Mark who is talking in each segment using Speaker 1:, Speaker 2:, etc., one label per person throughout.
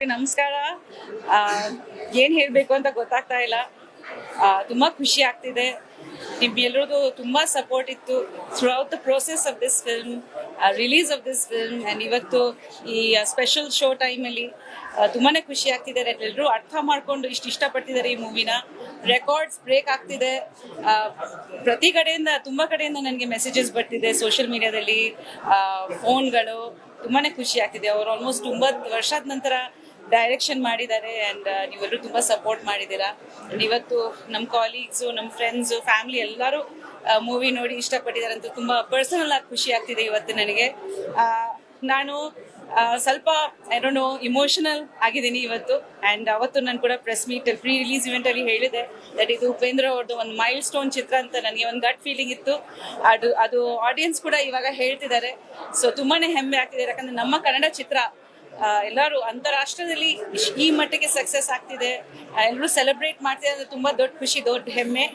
Speaker 1: ನಮಸ್ಕಾರ. ಏನು ಹೇಳಬೇಕು ಅಂತ ಗೊತ್ತಾಗ್ತಾ ಇಲ್ಲ. ತುಂಬ ಖುಷಿ ಆಗ್ತಿದೆ. ನಿಮ್ಮೆಲ್ಲರದು ತುಂಬ ಸಪೋರ್ಟ್ ಇತ್ತು throughout the process of this film, release of this film. And ಇವತ್ತು ಈ ಸ್ಪೆಷಲ್ ಶೋ ಟೈಮಲ್ಲಿ ತುಂಬಾ ಖುಷಿ ಆಗ್ತಿದೆ. ಎಲ್ಲರೂ ಅರ್ಥ ಮಾಡಿಕೊಂಡು ಇಷ್ಟಪಡ್ತಿದ್ದಾರೆ ಈ ಮೂವಿನ. ರೆಕಾರ್ಡ್ಸ್ ಬ್ರೇಕ್ ಆಗ್ತಿದೆ. ಪ್ರತಿ ಕಡೆಯಿಂದ ತುಂಬ ಕಡೆಯಿಂದ ನನಗೆ ಮೆಸೇಜಸ್ ಬರ್ತಿದೆ ಸೋಷಿಯಲ್ ಮೀಡಿಯಾದಲ್ಲಿ, ಫೋನ್ಗಳು. ತುಂಬಾ ಖುಷಿ ಆಗ್ತಿದೆ. ಅವರು ಆಲ್ಮೋಸ್ಟ್ 90 ವರ್ಷದ ನಂತರ ಡೈರೆಕ್ಷನ್ ಮಾಡಿದ್ದಾರೆ. ಆ್ಯಂಡ್ ನೀವೆಲ್ಲರೂ ತುಂಬ ಸಪೋರ್ಟ್ ಮಾಡಿದ್ದೀರಾ. ಇವತ್ತು ನಮ್ಮ ಕಾಲೀಗ್ಸು, ನಮ್ಮ ಫ್ರೆಂಡ್ಸು, ಫ್ಯಾಮಿಲಿ ಎಲ್ಲರೂ ಮೂವಿ ನೋಡಿ ಇಷ್ಟಪಟ್ಟಿದ್ದಾರೆ ಅಂತ ತುಂಬ ಪರ್ಸನಲ್ ಆಗಿ ಖುಷಿ ಆಗ್ತಿದೆ ಇವತ್ತು ನನಗೆ. ನಾನು ಸ್ವಲ್ಪ ಇಮೋಷನಲ್ ಆಗಿದ್ದೀನಿ ಇವತ್ತು. ಆ್ಯಂಡ್ ಅವತ್ತು ನಾನು ಕೂಡ ಪ್ರೆಸ್ ಮೀಟ್ ಪ್ರೀ ರಿಲೀಸ್ ಇವೆಂಟಲ್ಲಿ ಹೇಳಿದೆ ದಟ್ ಇದು ಉಪೇಂದ್ರ ಅವ್ರದ್ದು ಒಂದು ಮೈಲ್ ಸ್ಟೋನ್ ಚಿತ್ರ ಅಂತ. ನನಗೆ ಒಂದು ಗಟ್ ಫೀಲಿಂಗ್ ಇತ್ತು. ಅದು ಆಡಿಯನ್ಸ್ ಕೂಡ ಇವಾಗ ಹೇಳ್ತಿದ್ದಾರೆ. ಸೊ ತುಂಬಾ ಹೆಮ್ಮೆ ಆಗ್ತಿದೆ. ಯಾಕಂದರೆ ನಮ್ಮ ಕನ್ನಡ ಚಿತ್ರ ಎಲ್ಲರೂ ಅಂತಾರಾಷ್ಟ್ರದಲ್ಲಿ ಈ ಮಟ್ಟಿಗೆ ಸಕ್ಸಸ್ ಆಗ್ತಿದೆ, ಎಲ್ಲರೂ ಸೆಲೆಬ್ರೇಟ್ ಮಾಡ್ತಿದ್ದಾರೆ ಅಂದರೆ ತುಂಬ ದೊಡ್ಡ ಖುಷಿ, ದೊಡ್ಡ ಹೆಮ್ಮೆ.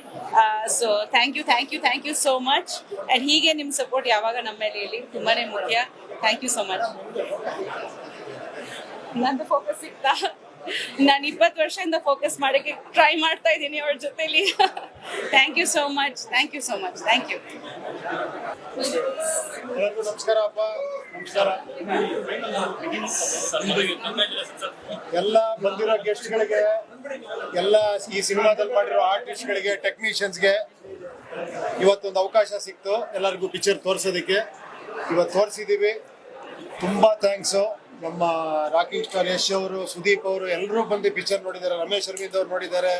Speaker 1: So thank you so much. And ಹೀಗೆ ನಿಮ್ಮ ಸಪೋರ್ಟ್ ಯಾವಾಗ ನಮ್ಮ ಮೇಲೆ ಹೇಳಿ, ತುಂಬಾ ಮುಖ್ಯ. Thank you so much. ನಂದು ಫೋಕಸ್ ಸಿಗ್ತಾ, ನಾನು 20 ವರ್ಷದಿಂದ ಫೋಕಸ್ ಮಾಡೋಕ್ಕೆ ಟ್ರೈ ಮಾಡ್ತಾ ಇದ್ದೀನಿ ಅವ್ರ ಜೊತೆಲಿ. Thank you so much. Thank you.
Speaker 2: ನಮಸ್ಕಾರ ಅಪ್ಪ. ನಮಸ್ಕಾರ ಎಲ್ಲ ಬಂದಿರೋ ಗೆಸ್ಟ್ಗಳಿಗೆ, ಎಲ್ಲ ಈ ಸಿನಿಮಾದಲ್ಲಿ ಮಾಡಿರೋ ಆರ್ಟಿಸ್ಟ್ಗಳಿಗೆ, ಟೆಕ್ನಿಷಿಯನ್ಸ್ಗೆ ಇವತ್ತೊಂದು ಅವಕಾಶ ಸಿಕ್ತು ಎಲ್ಲರಿಗೂ ಪಿಕ್ಚರ್ ತೋರಿಸೋದಕ್ಕೆ. ಇವತ್ತು ತೋರಿಸಿದ್ದೀವಿ. ತುಂಬ ಥ್ಯಾಂಕ್ಸು. ನಮ್ಮ ರಾಕಿಂಗ್ ಸ್ಟಾರ್ ಯಶ್ ಅವರು, ಸುದೀಪ್ ಅವರು ಎಲ್ಲರೂ ಬಂದು ಪಿಕ್ಚರ್ ನೋಡಿದ್ದಾರೆ. ರಮೇಶ್ ಅರವಿಂದ್ ಅವ್ರು ನೋಡಿದ್ದಾರೆ.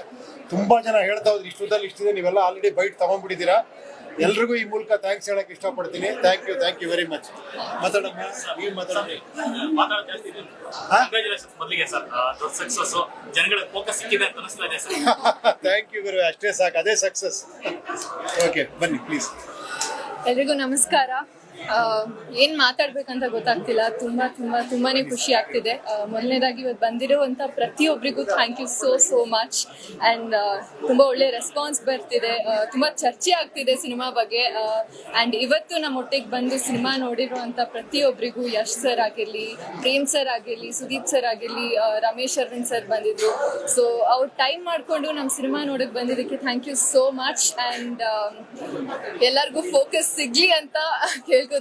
Speaker 2: ತುಂಬ ಜನ ಹೇಳ್ತಾ ಹೋದ್ರು ಇಷ್ಟಿದೆ, ನೀವೆಲ್ಲ ಆಲ್ರೆಡಿ ಬೈಟ್ ತಗೊಂಡ್ಬಿಟ್ಟಿದ್ದೀರಾ. ಎಲ್ರಿಗೂ ಈ ಮೂಲಕ ಥ್ಯಾಂಕ್ಸ್ ಹೇಳಕ್ ಇಷ್ಟಪಡ್ತೀನಿ. Thank you very much. ಮಾತಾಡಮ್ಮ, ನೀವು ಮಾತಾಡಿ. ಥ್ಯಾಂಕ್ ಯು ಗುರು, ಅಷ್ಟೇ ಸಾಕು, ಅದೇ ಸಕ್ಸಸ್. ಓಕೆ, ಬನ್ನಿ ಪ್ಲೀಸ್.
Speaker 3: ಎಲ್ರಿಗೂ ನಮಸ್ಕಾರ. ಏನ್ ಮಾತಾಡ್ಬೇಕಂತ ಗೊತ್ತಾಗ್ತಿಲ್ಲ. ತುಂಬಾನೇ ಖುಷಿ ಆಗ್ತಿದೆ. ಮೊದಲನೇದಾಗಿ ಇವತ್ತು ಬಂದಿರುವಂತ ಪ್ರತಿಯೊಬ್ಬರಿಗೂ thank you so much. And ತುಂಬಾ ಒಳ್ಳೆ ರೆಸ್ಪಾನ್ಸ್ ಬರ್ತಿದೆ. ತುಂಬಾ ಚರ್ಚೆ ಆಗ್ತಿದೆ ಸಿನಿಮಾ ಬಗ್ಗೆ. ಅಂಡ್ ಇವತ್ತು ನಮ್ಮ ಒಟ್ಟಿಗೆ ಬಂದು ಸಿನಿಮಾ ನೋಡಿರುವಂತ ಪ್ರತಿಯೊಬ್ಬರಿಗೂ, ಯಶ್ ಸರ್ ಆಗಿರ್ಲಿ, ಪ್ರೇಮ್ ಸರ್ ಆಗಿರ್ಲಿ, ಸುದೀಪ್ ಸರ್ ಆಗಿರ್ಲಿ, ರಮೇಶ್ ಅರವಿಂದ್ ಸರ್ ಬಂದಿದ್ರು. ಸೊ ಅವ್ರು ಟೈಮ್ ಮಾಡ್ಕೊಂಡು ನಮ್ಮ ಸಿನಿಮಾ ನೋಡಕ್ ಬಂದಿದ್ದಕ್ಕೆ thank you so much. And ಎಲ್ಲರಿಗೂ ಫೋಕಸ್ ಸಿಗ್ಲಿ ಅಂತ ಕೇಳ್ಕೊತೀನಿ.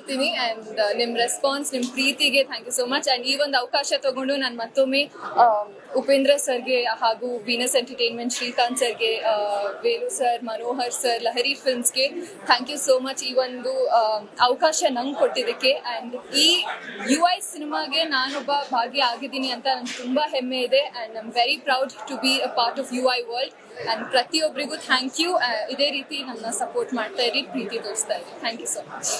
Speaker 3: ಅಂಡ್ ನಿಮ್ ರೆಸ್ಪಾನ್ಸ್, ನಿಮ್ ಪ್ರೀತಿಗೆ thank you so much. And ಈ ಒಂದು ಅವಕಾಶ ತಗೊಂಡು ನಾನು ಮತ್ತೊಮ್ಮೆ ಉಪೇಂದ್ರ ಸರ್ಗೆ ಹಾಗೂ ವೀನಸ್ ಎಂಟರ್ಟೈನ್ಮೆಂಟ್, ಶ್ರೀಕಾಂತ್ ಸರ್ಗೆ, ವೇಲು ಸರ್, ಮನೋಹರ್ ಸರ್, ಲಹರಿ ಫಿಲ್ಮ್ಸ್ಗೆ ಥ್ಯಾಂಕ್ ಯು ಸೋ ಮಚ್ ಈ ಒಂದು ಅವಕಾಶ ನಂಗೆ ಕೊಟ್ಟಿದ್ದಕ್ಕೆ. ಆ್ಯಂಡ್ ಈ UI ಸಿನಿಮಾಗೆ ನಾನೊಬ್ಬ ಭಾಗಿ ಆಗಿದ್ದೀನಿ ಅಂತ ನಂಗೆ ತುಂಬ ಹೆಮ್ಮೆ ಇದೆ. And I am very proud to be a part of UI world. And ಪ್ರತಿಯೊಬ್ಬರಿಗೂ ಥ್ಯಾಂಕ್ ಯು. ಇದೇ ರೀತಿ ನನ್ನ ಸಪೋರ್ಟ್ ಮಾಡ್ತಾ ಇರಿ, ಪ್ರೀತಿ ತೋರಿಸ್ತಾ ಇರಿ. Thank you so much.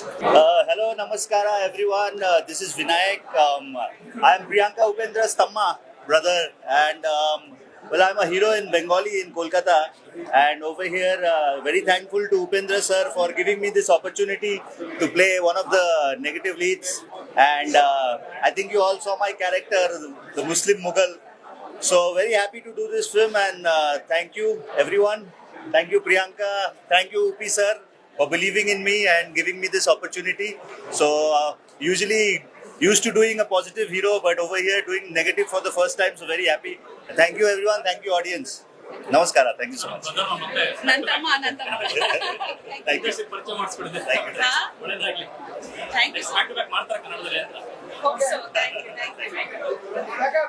Speaker 4: Hello, namaskara everyone. This is Vinayak. I am Priyanka Upendra's Tamma brother, and well, I'm a hero in Bengali in Kolkata, and over here very thankful to Upendra sir for giving me this opportunity to play one of the negative leads. And I think you all saw my character, the Muslim Mughal. So very happy to do this film, and thank you everyone. Thank you Priyanka, thank you Upi sir for believing in me and giving me this opportunity. So usually used to doing a positive hero, but over here doing negative for the first time, so very happy. Thank you everyone, thank you audience. Namaskara, thank you so much.
Speaker 1: ನಂತಮ್ಮ
Speaker 4: Thank you.
Speaker 1: Thank you.